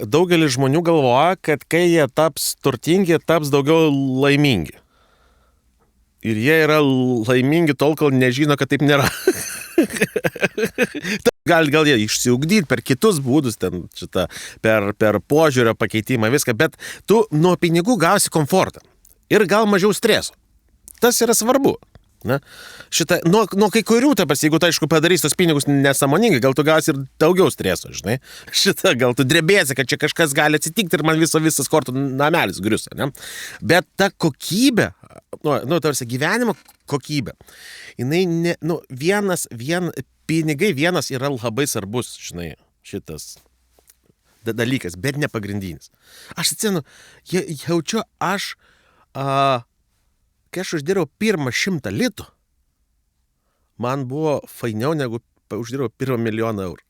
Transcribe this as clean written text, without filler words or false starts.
Daugelis žmonių galvoja, kad kai jie taps turtingi, taps daugiau laimingi. Ir jie yra laimingi tol, kol nežino, kad taip nėra. Gal jie išsiugdyti per kitus būdus, ten, per požiūrio pakeitimą, viską, bet tu nuo pinigų gausi komfortą ir gal mažiau streso. Tas yra svarbu. Na, nuo kai kurių, jeigu tu, aišku, padarys tos pinigus nesąmoningai, gal tu gausi ir daugiau streso, žinai. Gal tu drebėsi, kad čia kažkas gali atsitikti ir man visas kortų namelis grius, ne? Bet ta kokybė, tarsi gyvenimo kokybė, jinai, pinigai vienas yra labai svarbus, žinai, šitas dalykas, bet ne pagrindinis. Aš atsimenu, jaučiu, kai aš uždirbau pirmą 100 litų, man buvo fainiau negu uždirbau pirmą 1 milijoną eurų.